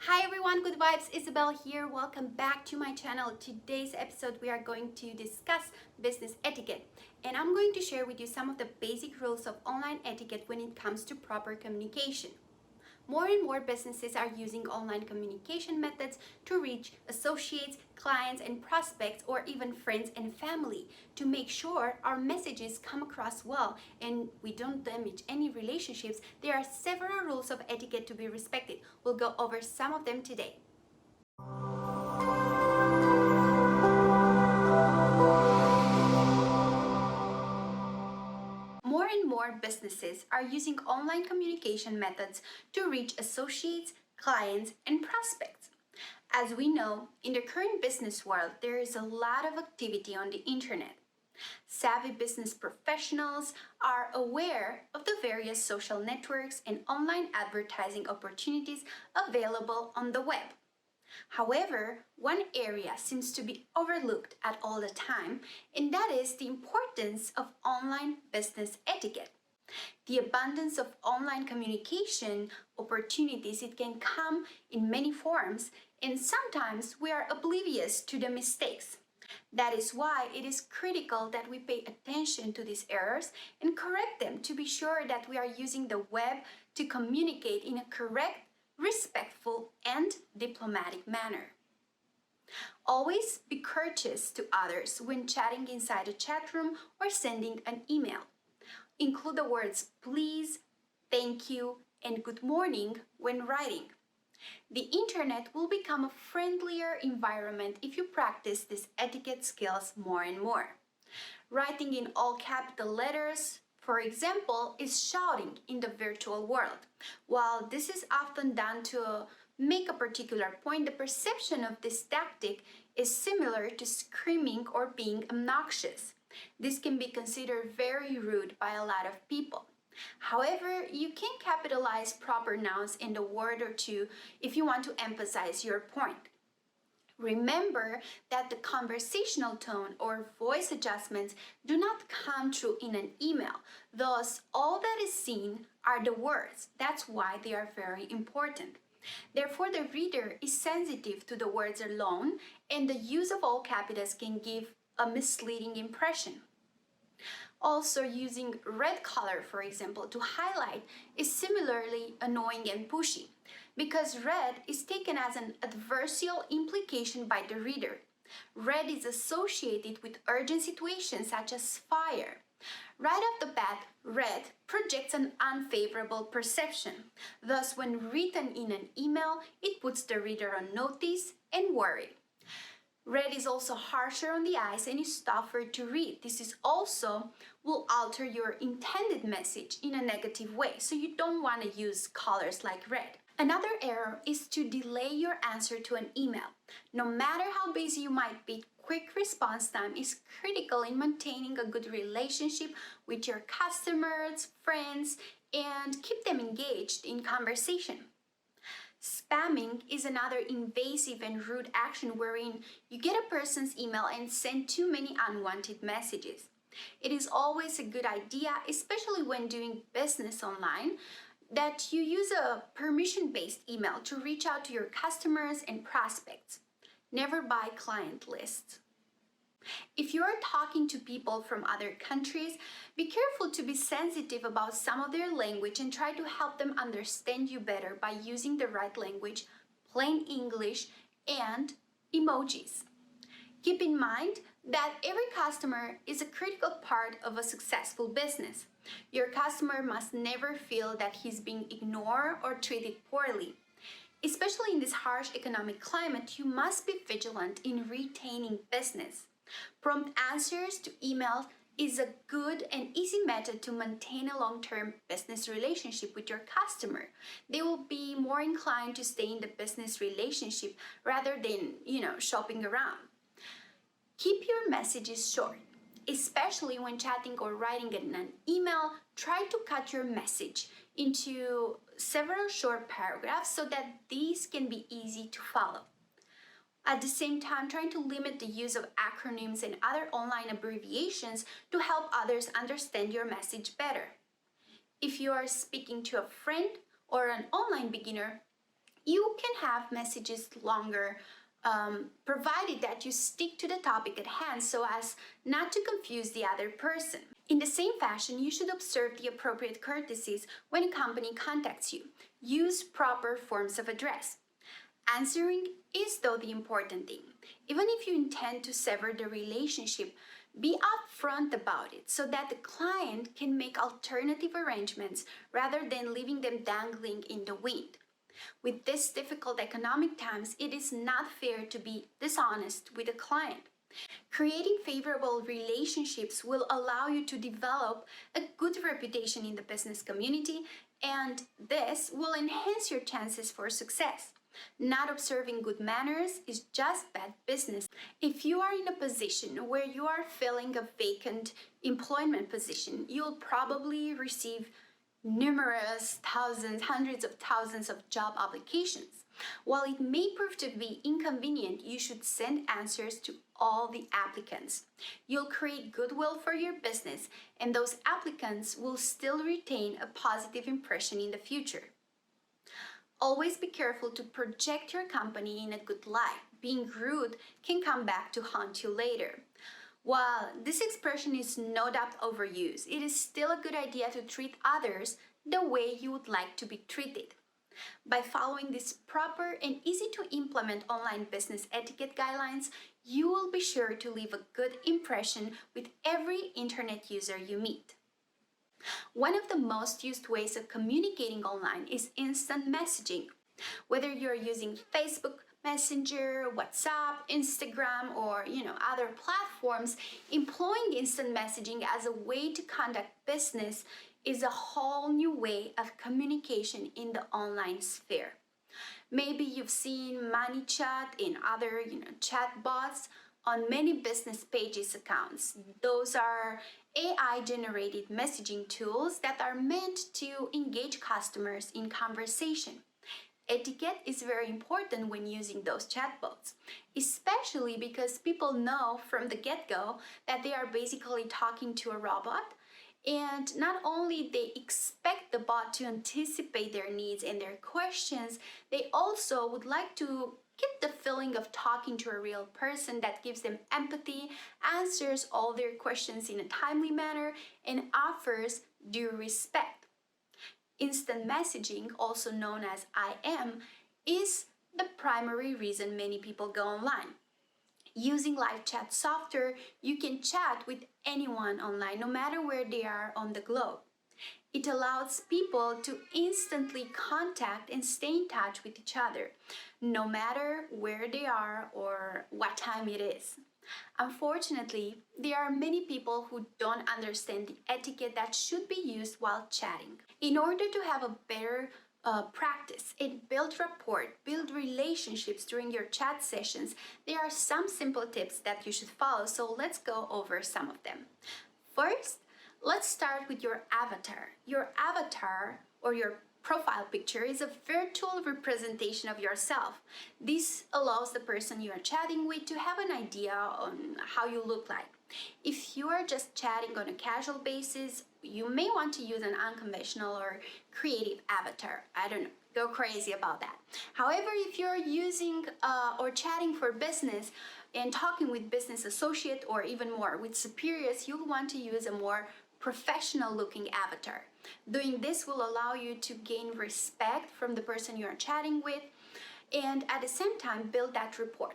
Hi everyone, good vibes, Isabel here. Welcome back to my channel. Today's episode we are going to discuss business etiquette, and I'm going to share with you some of the basic rules of online etiquette when it comes to proper communication. More and more businesses are using online communication methods to reach associates, clients, and prospects, or even friends and family, to make sure our messages come across well and we don't damage any relationships. There are several rules of etiquette to be respected. We'll go over some of them today. More and more businesses are using online communication methods to reach associates, clients, and prospects. As we know, in the current business world, there is a lot of activity on the internet. Savvy business professionals are aware of the various social networks and online advertising opportunities available on the web. However, one area seems to be overlooked at all the time, and that is the importance of online business etiquette. The abundance of online communication opportunities, it can come in many forms, and sometimes we are oblivious to the mistakes. That is why it is critical that we pay attention to these errors and correct them to be sure that we are using the web to communicate in a correct, respectful, and diplomatic manner. Always be courteous to others when chatting inside a chat room or sending an email. Include the words please, thank you, and good morning when writing. The internet will become a friendlier environment if you practice these etiquette skills more and more. Writing in all capital letters, for example, is shouting in the virtual world. While this is often done to make a particular point, the perception of this tactic is similar to screaming or being obnoxious. This can be considered very rude by a lot of people. However, you can capitalize proper nouns in a word or two if you want to emphasize your point. Remember that the conversational tone or voice adjustments do not come through in an email. Thus, all that is seen are the words. That's why they are very important. Therefore, the reader is sensitive to the words alone, and the use of all capitals can give a misleading impression. Also, using red color, for example, to highlight is similarly annoying and pushy, because red is taken as an adversarial implication by the reader. Red is associated with urgent situations such as fire. Right off the bat, red projects an unfavorable perception. Thus, when written in an email, it puts the reader on notice and worry. Red is also harsher on the eyes and is tougher to read. This is also will alter your intended message in a negative way, so you don't want to use colors like red. Another error is to delay your answer to an email. No matter how busy you might be, quick response time is critical in maintaining a good relationship with your customers, friends, and keep them engaged in conversation. Spamming is another invasive and rude action wherein you get a person's email and send too many unwanted messages. It is always a good idea, especially when doing business online, that you use a permission-based email to reach out to your customers and prospects. Never buy client lists. If you are talking to people from other countries, be careful to be sensitive about some of their language and try to help them understand you better by using the right language, plain English, and emojis. Keep in mind that every customer is a critical part of a successful business. Your customer must never feel that he's being ignored or treated poorly. Especially in this harsh economic climate, you must be vigilant in retaining business. Prompt answers to emails is a good and easy method to maintain a long-term business relationship with your customer. They will be more inclined to stay in the business relationship rather than, shopping around. Keep your messages short. Especially when chatting or writing in an email, try to cut your message into several short paragraphs so that these can be easy to follow. At the same time, trying to limit the use of acronyms and other online abbreviations to help others understand your message better. If you are speaking to a friend or an online beginner, You can have messages longer, provided that you stick to the topic at hand so as not to confuse the other person. In the same fashion, you should observe the appropriate courtesies when a company contacts you. Use proper forms of address. Answering is, though, the important thing. Even if you intend to sever the relationship, be upfront about it so that the client can make alternative arrangements rather than leaving them dangling in the wind. With these difficult economic times, it is not fair to be dishonest with a client. Creating favorable relationships will allow you to develop a good reputation in the business community, and this will enhance your chances for success. Not observing good manners is just bad business. If you are in a position where you are filling a vacant employment position, you'll probably receive numerous thousands, hundreds of thousands of job applications. While it may prove to be inconvenient, you should send answers to all the applicants. You'll create goodwill for your business, and those applicants will still retain a positive impression in the future. Always be careful to project your company in a good light. Being rude can come back to haunt you later. While this expression is no doubt overused, it is still a good idea to treat others the way you would like to be treated. By following these proper and easy to implement online business etiquette guidelines, you will be sure to leave a good impression with every internet user you meet. One of the most used ways of communicating online is instant messaging. Whether you're using Facebook Messenger, WhatsApp, Instagram, or other platforms, employing instant messaging as a way to conduct business is a whole new way of communication in the online sphere. Maybe you've seen ManyChat and other chat bots on many business pages accounts. Those are AI-generated messaging tools that are meant to engage customers in conversation. Etiquette is very important when using those chatbots, especially because people know from the get-go that they are basically talking to a robot, and not only they expect the bot to anticipate their needs and their questions, they also would like to get the feeling of talking to a real person that gives them empathy, answers all their questions in a timely manner, and offers due respect. Instant messaging, also known as IM, is the primary reason many people go online. Using live chat software, you can chat with anyone online, no matter where they are on the globe. It allows people to instantly contact and stay in touch with each other, no matter where they are or what time it is. Unfortunately, there are many people who don't understand the etiquette that should be used while chatting. In order to have a better practice and build rapport, build relationships during your chat sessions, there are some simple tips that you should follow, so let's go over some of them. First, let's start with your avatar. Your avatar, or your profile picture, is a virtual representation of yourself. This allows the person you are chatting with to have an idea on how you look like. If you are just chatting on a casual basis, you may want to use an unconventional or creative avatar. I don't know, go crazy about that. However, if you're using or chatting for business and talking with business associate or even more with superiors, you'll want to use a more professional looking avatar. Doing this will allow you to gain respect from the person you are chatting with and at the same time build that rapport.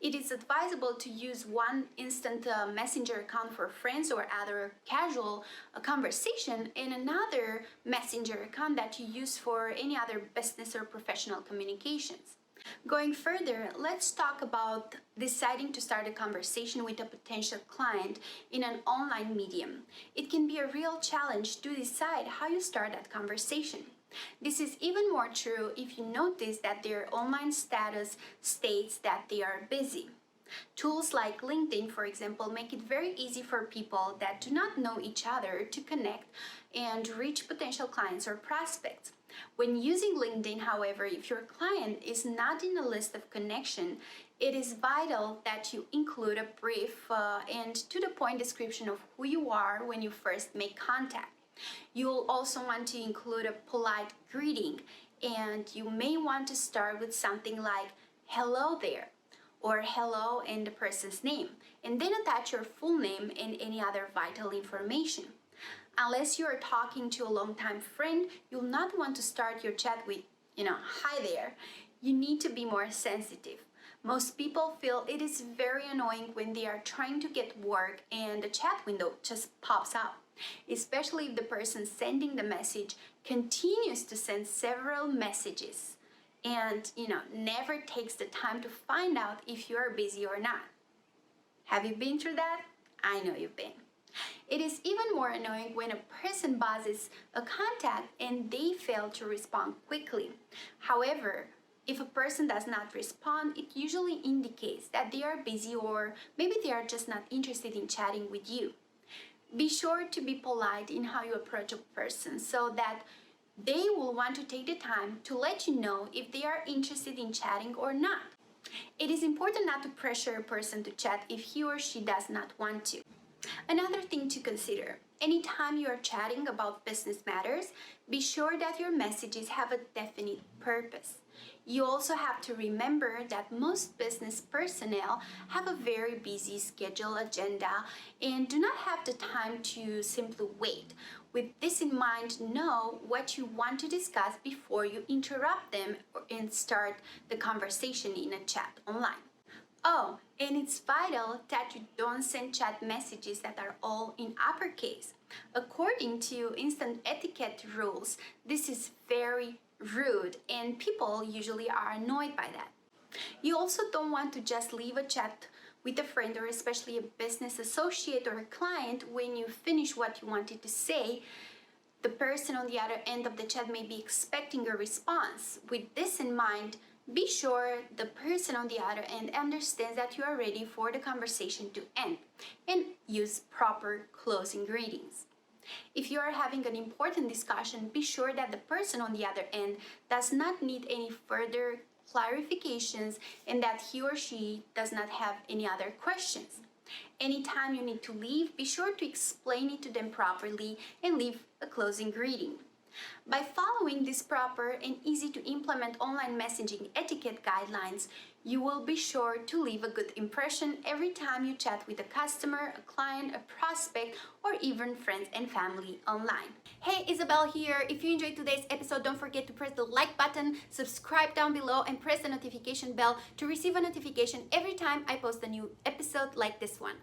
It is advisable to use one instant messenger account for friends or other casual conversation and another messenger account that you use for any other business or professional communications. Going further, let's talk about deciding to start a conversation with a potential client in an online medium. It can be a real challenge to decide how you start that conversation. This is even more true if you notice that their online status states that they are busy. Tools like LinkedIn, for example, make it very easy for people that do not know each other to connect and reach potential clients or prospects. When using LinkedIn, however, if your client is not in a list of connection, it is vital that you include a brief and to-the-point description of who you are when you first make contact. You'll also want to include a polite greeting And you may want to start with something like hello there or hello and the person's name, and then attach your full name and any other vital information. Unless you are talking to a longtime friend, you'll not want to start your chat with, hi there. You need to be more sensitive. Most people feel it is very annoying when they are trying to get work and the chat window just pops up, especially if the person sending the message continues to send several messages and, never takes the time to find out if you are busy or not. Have you been through that? I know you've been. It is even more annoying when a person buzzes a contact and they fail to respond quickly. However, if a person does not respond, it usually indicates that they are busy or maybe they are just not interested in chatting with you. Be sure to be polite in how you approach a person so that they will want to take the time to let you know if they are interested in chatting or not. It is important not to pressure a person to chat if he or she does not want to. Another thing to consider, anytime you are chatting about business matters, be sure that your messages have a definite purpose. You also have to remember that most business personnel have a very busy schedule agenda and do not have the time to simply wait. With this in mind, know what you want to discuss before you interrupt them and start the conversation in a chat online. Oh, and it's vital that you don't send chat messages that are all in uppercase. According to instant etiquette rules, this is very rude and people usually are annoyed by that. You also don't want to just leave a chat with a friend or especially a business associate or a client when you finish what you wanted to say. The person on the other end of the chat may be expecting a response. With this in mind, be sure the person on the other end understands that you are ready for the conversation to end and use proper closing greetings. If you are having an important discussion, be sure that the person on the other end does not need any further clarifications and that he or she does not have any other questions. Anytime you need to leave, be sure to explain it to them properly and leave a closing greeting. By following these proper and easy to implement online messaging etiquette guidelines, you will be sure to leave a good impression every time you chat with a customer, a client, a prospect, or even friends and family online. Hey, Isabel here. If you enjoyed today's episode, don't forget to press the like button, subscribe down below, and press the notification bell to receive a notification every time I post a new episode like this one.